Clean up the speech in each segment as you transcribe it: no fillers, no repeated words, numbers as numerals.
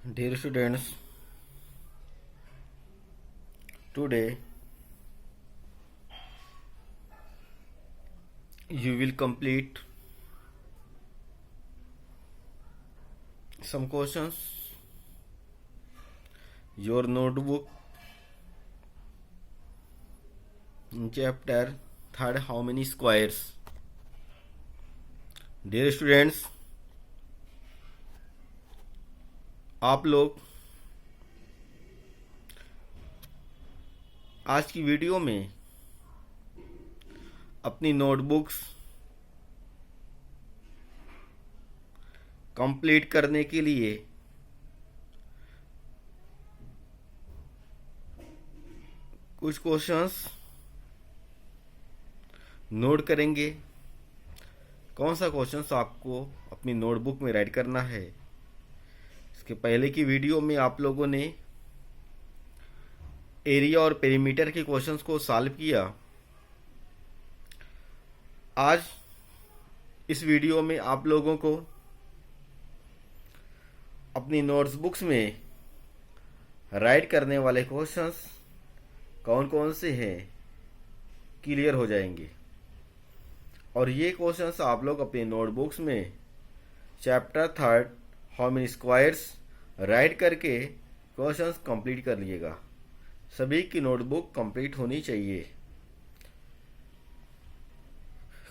Dear students, today you will complete some questions. Your notebook in chapter 3rd, how many squares? Dear students, आप लोग आज की video में अपनी notebooks complete करने के लिए कुछ क्वेश्चंस नोट करेंगे। कौन सा क्वेश्चंस आपको अपनी नोटबुक में राइट करना है। इसके पहले की वीडियो में आप लोगों ने एरिया और पेरीमीटर के क्वेश्चंस को सॉल्व किया। आज इस वीडियो में आप लोगों को अपनी नोटबुक्स में राइट करने वाले क्वेश्चंस कौन कौन से हैं क्लियर हो जाएंगे। और ये क्वेश्चंस आप लोग अपनी नोटबुक्स में chapter 3 how many squares right करके क्वेश्चंस कंप्लीट कर लीजिएगा। सभी की नोटबुक कंप्लीट होनी चाहिए।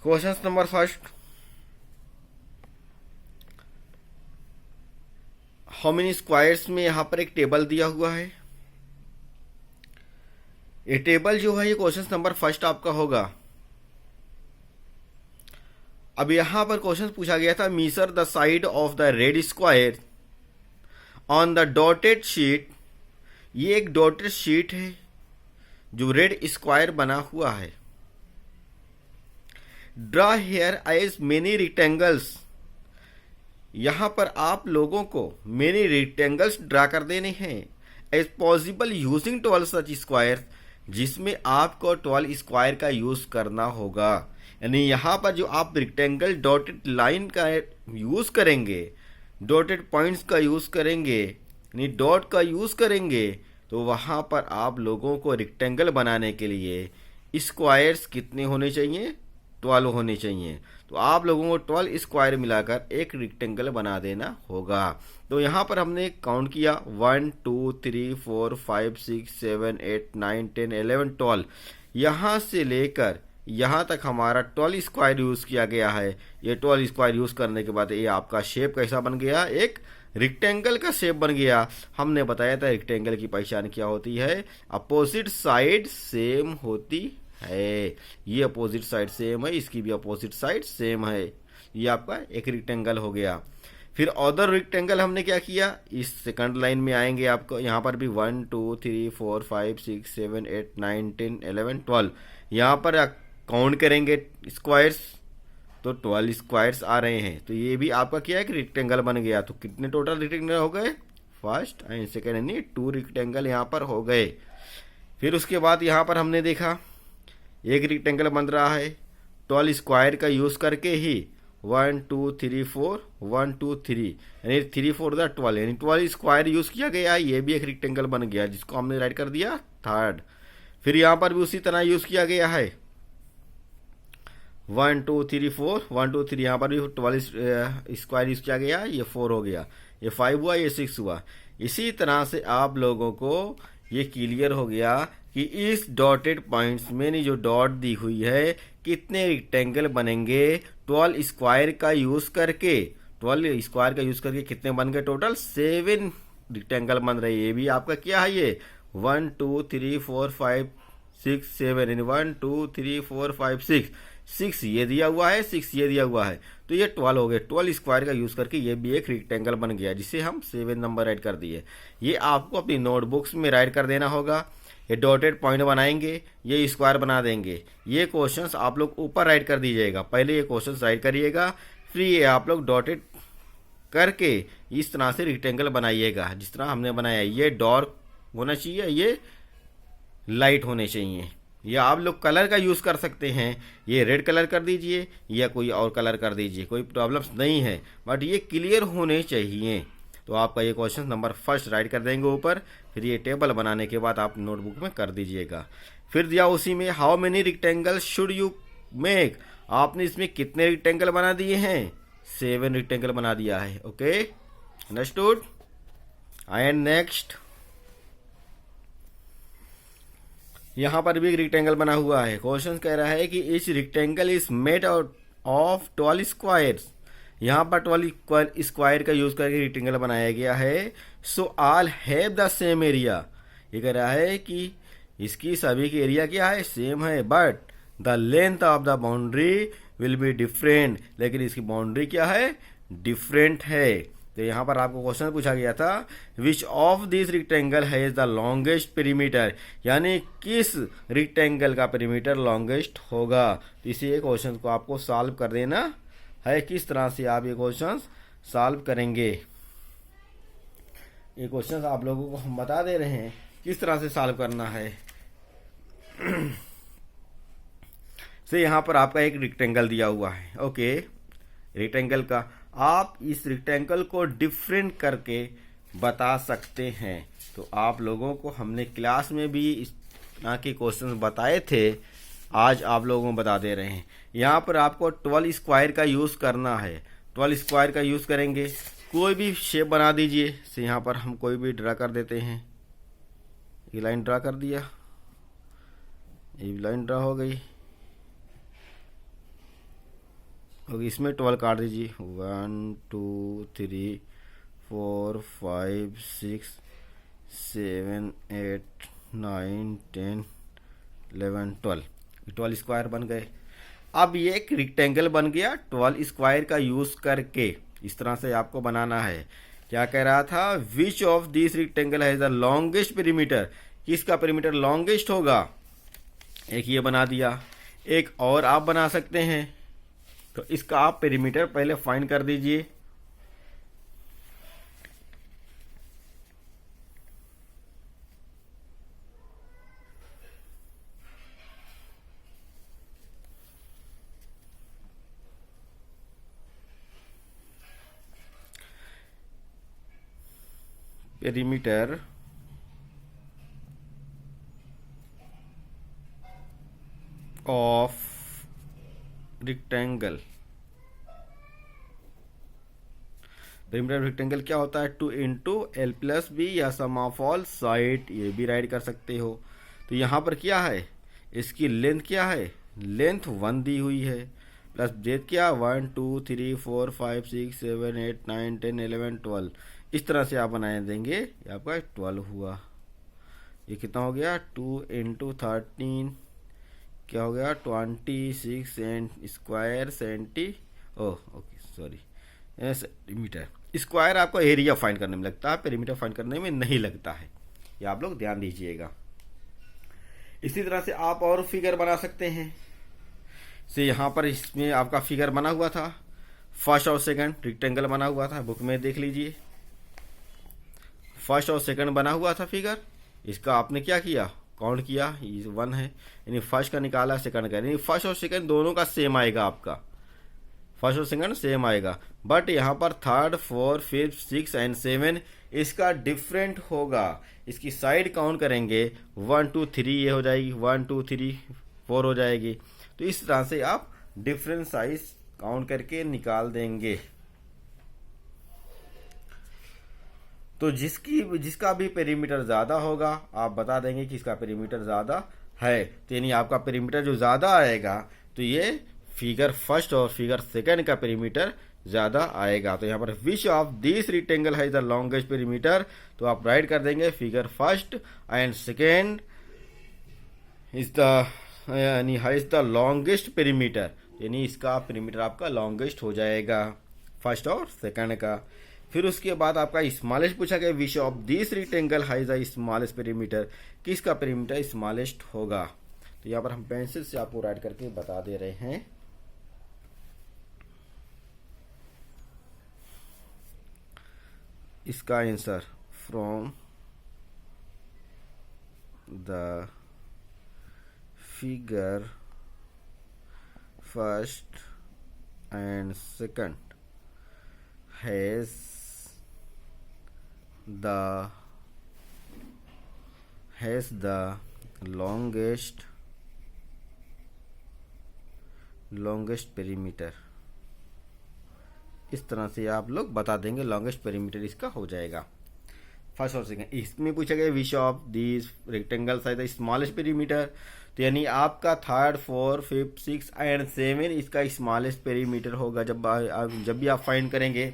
Questions number first, how many squares में यहां पर एक टेबल दिया हुआ है। ये टेबल जो है ये क्वेश्चन नंबर फर्स्ट आपका होगा। अब यहां पर क्वेश्चन पूछा गया था, measure the side of the red square on the dotted sheet. ये एक डॉटेड शीट है जो रेड स्क्वायर बना हुआ है। Draw here as many rectangles. यहां पर आप लोगों को मेनी रेक्टेंगल्स ड्रा कर देने हैं एज पॉसिबल यूजिंग 12 सच स्क्वायर, जिसमें आपको 12 स्क्वायर का यूज करना होगा। यानी यहां पर जो आप रेक्टेंगल डॉटेड लाइन का यूज करेंगे, डॉटेड पॉइंट्स का यूज करेंगे, यानी डॉट का यूज करेंगे, तो वहां पर आप लोगों को रेक्टेंगल बनाने के लिए स्क्वायर्स कितने होने चाहिए, 12 होने चाहिए। तो आप लोगों को 12 स्क्वायर मिलाकर एक रेक्टेंगल बना देना होगा। तो यहां पर हमने काउंट किया 1 2 3 4 5 6 7 8 9 10 11 12। यहां से लेकर यहां तक हमारा 12 स्क्वायर यूज किया गया है। ये 12 स्क्वायर यूज करने के बाद ये आपका शेप कैसा बन गया, एक रेक्टेंगल का शेप बन गया। हमने बताया था रेक्टेंगल की पहचान क्या होती है, अपोजिट साइड सेम होती है। ये अपोजिट साइड सेम है, इसकी भी अपोजिट साइड सेम है। ये आपका एक रेक्टेंगल हो गया। फिर अदर रेक्टेंगल हमने क्या किया, इस सेकंड लाइन में आएंगे आपको। यहां पर भी 1 2 3 4 5 6 7 8 9 10 11 12। यहां पर काउंट करेंगे स्क्वायर्स तो 12 स्क्वायर्स आ रहे हैं। तो ये भी आपका क्या है कि रेक्टेंगल बन गया। तो कितने टोटल रेक्टेंगल हो गए, फर्स्ट एंड सेकेंड, यानी 2 रेक्टेंगल यहाँ पर हो गए। फिर उसके बाद यहाँ पर हमने देखा एक रेक्टेंगल बन रहा है 12 स्क्वायर का यूज करके ही। 1 2 3 4 1 2 3, यानी 3 4 12, यानी 12 स्क्वायर यूज किया गया। ये भी एक रेक्टेंगल बन गया जिसको हमने राइट कर दिया थर्ड। फिर यहाँ पर भी उसी तरह यूज किया गया है 1 2 3 4 1 2 3, यहाँ पर भी 12 स्क्वायर यूज किया गया। ये 4 हो गया, ये 5 हुआ, ये 6 हुआ। इसी तरह से आप लोगों को ये क्लियर हो गया कि इस डॉटेड पॉइंट्स में जो डॉट दी हुई है कितने रेक्टेंगल बनेंगे 12 स्क्वायर का यूज करके। 12 स्क्वायर का यूज करके कितने बन गए, टोटल 7 रेक्टेंगल बन रहे। ये भी आपका क्या है, ये 1 2 3 4 5 6 7, यानी 1 2 3 4 5 6 ये दिया हुआ है, 6 ये दिया हुआ है। तो ये 12 हो गए। 12 स्क्वायर का यूज करके ये भी एक रेक्टेंगल बन गया जिसे हम 7 नंबर राइट कर दिए। ये आपको अपनी नोटबुक्स में राइट कर देना होगा। ये डॉटेड पॉइंट बनाएंगे, ये स्क्वायर बना देंगे। ये क्वेश्चंस आप लोग ऊपर राइट कर दीजिएगा। पहले ये क्वेश्चंस राइट करिएगा, फिर ये आप लोग डॉटेड करके इस तरह से रेक्टेंगल बनाइएगा जिस तरह हमने बनाया। ये डार्क होना चाहिए, ये लाइट होने चाहिए। या आप लोग कलर का यूज कर सकते हैं, ये रेड कलर कर दीजिए या कोई और कलर कर दीजिए, कोई प्रॉब्लम्स नहीं है, बट ये क्लियर होने चाहिए। तो आपका ये क्वेश्चन नंबर फर्स्ट राइट कर देंगे ऊपर। फिर ये टेबल बनाने के बाद आप नोटबुक में कर दीजिएगा। फिर दिया उसी में how many rectangle should you make, आपने इसमें कितने रेक्टेंगल बना दिए हैं, 7 रेक्टेंगल बना दिया है। Okay, understood. एंड नेक्स्ट, यहां पर भी एक रेक्टेंगल बना हुआ है। क्वेश्चन कह रहा है कि etch rectangle is made out of 12 squares, यहाँ पर 12 स्क्वायर का यूज करके रेक्टेंगल बनाया गया है। So all have the same area, ये कह रहा है कि इसकी सभी की एरिया क्या है, सेम है, but the length of the boundary will be different, लेकिन इसकी बाउंड्री क्या है, डिफरेंट है। तो यहाँ पर आपको क्वेश्चन पूछा गया था which of this rectangle has the longest perimeter, यानी किस रेक्टेंगल का पेरीमीटर लॉन्गेस्ट होगा। तो इसी क्वेश्चन को आपको सॉल्व कर देना है। किस तरह से आप ये क्वेश्चन सॉल्व करेंगे, ये क्वेश्चन आप लोगों को हम बता दे रहे हैं किस तरह से सॉल्व करना है। से यहाँ पर आपका एक रेक्टेंगल दिया हुआ है। ओके, रेक्टेंगल का आप इस रेक्टेंगल को डिफरेंट करके बता सकते हैं। तो आप लोगों को हमने क्लास में भी इस तरह के क्वेश्चन बताए थे, आज आप लोगों को बता दे रहे हैं। यहाँ पर आपको 12 स्क्वायर का यूज करना है। 12 स्क्वायर का यूज करेंगे, कोई भी शेप बना दीजिए। से यहाँ पर हम कोई भी ड्रा कर देते हैं, ये लाइन ड्रा कर दिया, ये लाइन ड्रा हो गई। और इसमें 12 काट दीजिए, 1 2 3 4 5 6 7 8 9 10 11 12 स्क्वायर बन गए। अब ये एक रेक्टेंगल बन गया 12 स्क्वायर का यूज करके। इस तरह से आपको बनाना है। क्या कह रहा था, which of this rectangle has the longest perimeter, किसका पेरीमीटर लॉन्गेस्ट होगा। एक ये बना दिया, एक और आप बना सकते हैं। तो इसका आप पेरीमीटर पहले फाइंड कर दीजिए। Perimeter of rectangle, perimeter rectangle क्या होता है, 2 इंटू एल प्लस बी या सम ऑफ ऑल साइड, ये भी राइट कर सकते हो। तो यहाँ पर क्या है, इसकी लेंथ क्या है, लेंथ 1 दी हुई है, प्लस ब्रेथ क्या 1 2 3 4 5 6 7 8 9 10 11 12। इस तरह से आप बनाए देंगे, ये आपका 12 हुआ। ये कितना हो गया, 2 इंटू 13 क्या हो गया, 26 and square 70, oh okay sorry, centimetre. Square आपको एरिया फाइंड करने में लगता है, पेरीमीटर फाइंड करने में नहीं लगता है, ये आप लोग ध्यान दीजिएगा। इसी तरह से आप और फिगर बना सकते हैं। से यहाँ पर इसमें आपका फिगर बना हुआ था, फर्स्ट और सेकंड रेक्टेंगल बना हुआ था, बुक में देख लीजिए। फर्स्ट और सेकंड बना हुआ था फिगर, इसका आपने क्या किया, काउंट किया, ये 1 है, यानी फर्स्ट का निकाला, सेकंड का, यानी फर्स्ट और सेकंड दोनों का सेम आएगा, आपका फर्स्ट और सेकंड सेम आएगा। बट यहाँ पर थर्ड 4 5 6 एंड 7 इसका डिफरेंट होगा। इसकी साइड काउंट करेंगे 1 2 3, ये हो जाएगी 1 2 3 4 हो जाएगी। तो इस तरह से आप डिफरेंट साइज काउंट करके निकाल देंगे। तो जिसका भी पेरीमीटर ज्यादा होगा आप बता देंगे कि इसका पेरीमीटर ज्यादा है। तो यानी आपका पेरीमीटर जो ज्यादा आएगा, तो ये फिगर फर्स्ट और फिगर सेकंड का पेरीमीटर ज्यादा आएगा। तो यहाँ पर विच ऑफ दिस रेक्टेंगल है द लॉन्गेस्ट पेरीमीटर, तो आप राइट कर देंगे figure first and second is the, यानी इज द लॉन्गेस्ट पेरीमीटर, यानी इसका पेरीमीटर आपका लॉन्गेस्ट हो जाएगा फर्स्ट और सेकंड का। फिर उसके बाद आपका स्मॉलेस्ट पूछा गया, which of this rectangle has the smallest perimeter, किसका पेरीमीटर स्मॉलेस्ट होगा। तो यहाँ पर हम पेंसिल से आपको राइट करके बता दे रहे हैं। इसका answer from the figure first and second has the has the longest perimeter. इस तरह से आप लोग बता देंगे लॉन्गेस्ट पेरीमीटर इसका हो जाएगा। फर्स्ट और सेकंड इसमें पूछा गया विच ऑफ दिस रेक्टेंगल्स है द स्मॉलेस्ट पेरीमीटर, तो यानी आपका third, fourth, fifth, six and seven इसका स्मॉलेस्ट पेरीमीटर होगा जब भी आप फाइंड करेंगे,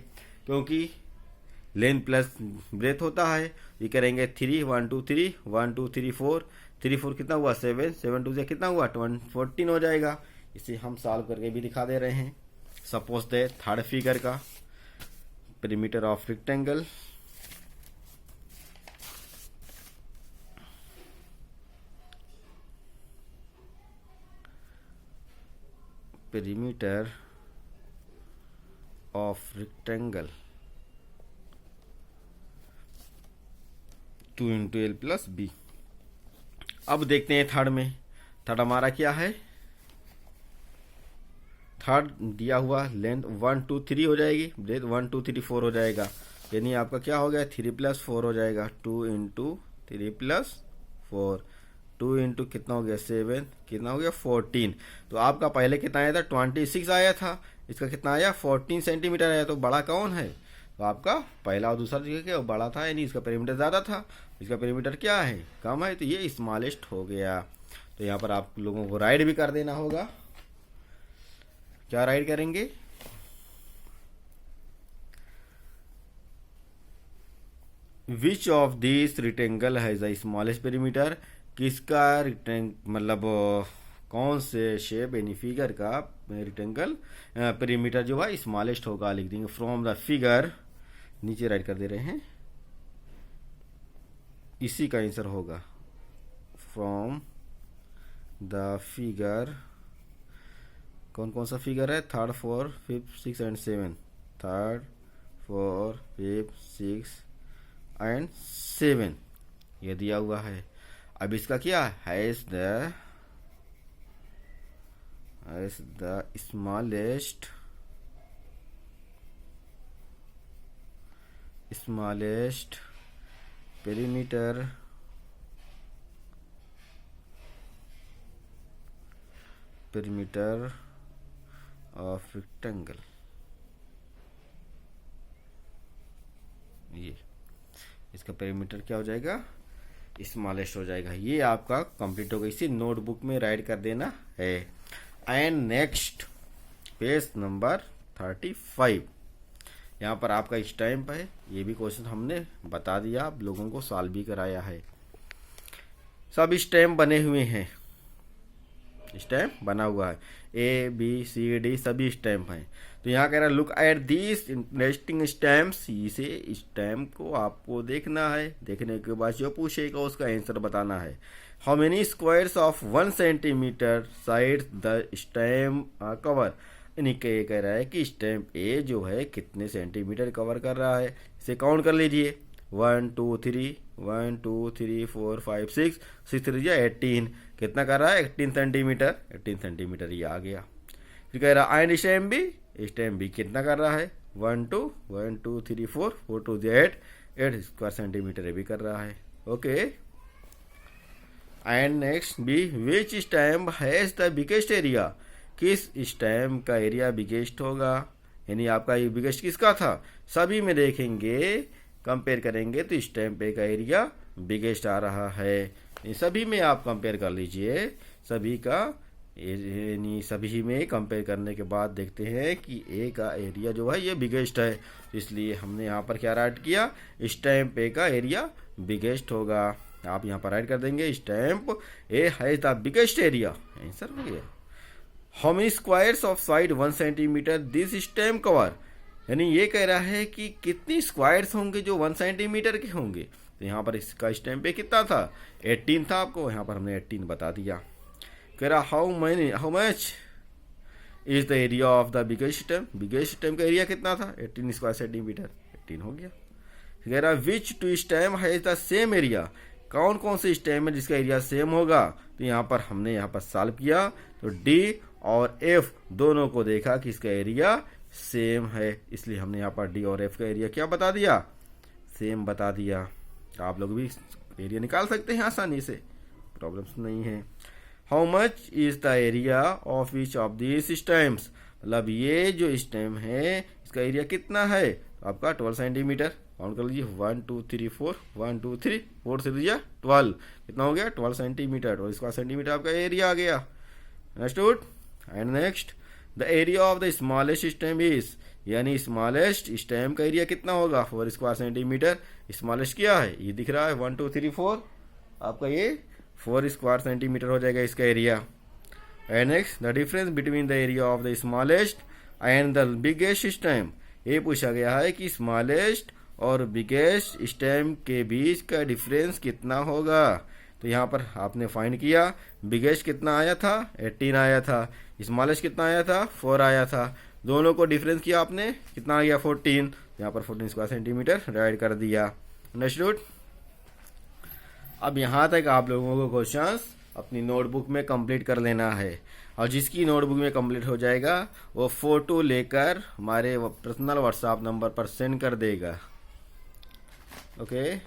क्योंकि लेंथ प्लस ब्रेथ होता है। ये करेंगे 3 1 2 3 1 2 3 4 3 4 कितना हुआ 7 7 2 से कितना हुआ 14 हो जाएगा। इसे हम सॉल्व करके भी दिखा दे रहे हैं। सपोज दे थर्ड फिगर का perimeter of rectangle, perimeter of rectangle 2 into L plus B। अब देखते हैं थर्ड में। थर्ड हमारा क्या है, थर्ड दिया हुआ लेंथ 1 2 3 हो जाएगी, ब्रेथ 1 2 3 4 हो जाएगा, यानी आपका क्या हो गया 3 + 4 हो जाएगा। 2 × 3 + 4 2 इंटू कितना हो गया 7, कितना हो गया 14। तो आपका पहले कितना आया था 26 आया था, इसका कितना आया 14 सेंटीमीटर आया। तो बड़ा कौन है, तो आपका पहला और दूसरा जगह क्या बड़ा था, यानी इसका पेरीमीटर ज़्यादा था, इसका पेरीमीटर क्या है कम है, तो ये स्मॉलेस्ट हो गया। तो यहाँ पर आप लोगों को राइट भी कर देना होगा। क्या राइट करेंगे, which of this rectangle has the smallest perimeter, किसका मतलब कौन से शेप यानी फिगर का रेक्टेंगल पेरीमीटर जो है स्मॉलेस्ट होगा, लिख देंगे फ्रॉम द फिगर, नीचे राइट कर दे रहे हैं, इसी का आंसर होगा फ्रॉम द फिगर। कौन कौन सा फिगर है, third, fourth, fifth, six and seven, third, fourth, fifth, six and seven ये दिया हुआ है। अब इसका क्या है, the smallest perimeter of rectangle, ये इसका पेरीमीटर क्या हो जाएगा स्मॉलेस्ट हो जाएगा। ये आपका कंप्लीट हो गया, इसे नोटबुक में राइट कर देना है। एंड नेक्स्ट पेज नंबर 35, यहाँ पर आपका स्टैम्प है, ये भी क्वेश्चन हमने बता दिया, आप लोगों को सॉल्व भी कराया है। सब स्टैम्प बने हुए हैं, स्टैम्प बना हुआ है, A B C D सभी स्टैम्प हैं। तो यहाँ कह रहा है look at this interesting stamps, इसे स्टैम्प को आपको देखना है, देखने के बाद जो पूछेगा उसका आंसर बताना है। How many squares of 1 centimetre side the stamp cover, यानी कह रहा है कि स्टैम्प ए जो है कितने सेंटीमीटर कवर कर रहा है, इसे काउंट कर लीजिए 1 2 3 1 2 3 4 5 6 6 3 18, कितना कर रहा है 18 सेंटीमीटर, 18 सेंटीमीटर ये आ गया। फिर कह रहा एंड स्टैम्प बी कितना कर रहा है 1 2 1 2 3 4 4 2 8 8 स्क्वायर सेंटीमीटर ये भी कर रहा है। Okay, and next B which stamp has the biggest area, किस स्टैम्प का एरिया बिगेस्ट होगा, यानी आपका ये बिगेस्ट किसका था, सभी में देखेंगे कंपेयर करेंगे तो स्टैम्प ए का एरिया बिगेस्ट आ रहा है। सभी में आप कंपेयर कर लीजिए, सभी का यानी सभी में कंपेयर करने के बाद देखते हैं कि ए का एरिया जो है ये बिगेस्ट है, तो इसलिए हमने यहाँ पर क्या राइट किया, स्टैम्प ए का एरिया बिगेस्ट होगा। आप यहाँ पर राइट कर देंगे stamp A has the biggest area, answer हो गया। How many squares of side 1 centimetre this stamp cover, यानी ये कह रहा है कि कितनी स्क्वायर्स होंगे जो 1 सेंटीमीटर के होंगे। तो यहाँ पर इसका स्टैम्प पे कितना था 18 था, आपको यहाँ पर हमने 18 बता दिया। कह रहा how much is the area of the biggest stamp का एरिया कितना था 18 स्क्वायर सेंटीमीटर, 18 हो गया। कह रहा which two stamp has the same area, कौन कौन से स्टैम्प है जिसका एरिया सेम होगा। तो यहाँ पर हमने यहाँ पर सॉल्व किया तो डी और एफ दोनों को देखा कि इसका एरिया सेम है, इसलिए हमने यहाँ पर डी और एफ का एरिया क्या बता दिया सेम बता दिया। आप लोग भी एरिया निकाल सकते हैं आसानी से, प्रॉब्लम्स नहीं है। How much is the area of each of these stems, मतलब ये जो स्टेम है इसका एरिया कितना है, आपका 12 सेंटीमीटर। काउंट कर लीजिए 1 2 3 4, 1 2 3 4 से लीजिए 12, कितना हो गया 12 सेंटीमीटर, और इसका सेंटीमीटर आपका एरिया आ गया। Understood. And next, the area of the smallest stem is, यानी स्मॉलेस्ट स्टेम का एरिया कितना होगा 4 स्क्वायर सेंटीमीटर। स्मॉलेस्ट क्या है, ये दिख रहा है 1 2 3 4, आपका ये 4 स्क्वायर सेंटीमीटर हो जाएगा इसका area. And next, the difference between the area of the smallest and the biggest stem, ये पूछा गया है कि स्मॉलेस्ट और बिगेस्ट स्टेम के बीच का डिफरेंस कितना होगा। तो यहाँ पर आपने फाइंड किया, बिगेस्ट कितना आया था 18 आया था, स्मॉलेस्ट कितना आया था 4 आया था, दोनों को डिफरेंस किया आपने, कितना आ गया 14, यहाँ पर 14 स्क्वायर सेंटीमीटर डिवाइड कर दिया। अंडरस्टूड। अब यहाँ तक आप लोगों को क्वेश्चंस अपनी नोटबुक में कंप्लीट कर लेना है, और जिसकी नोटबुक में कंप्लीट हो जाएगा वो फोटो लेकर हमारे पर्सनल व्हाट्सएप नंबर पर सेंड कर देगा। ओके।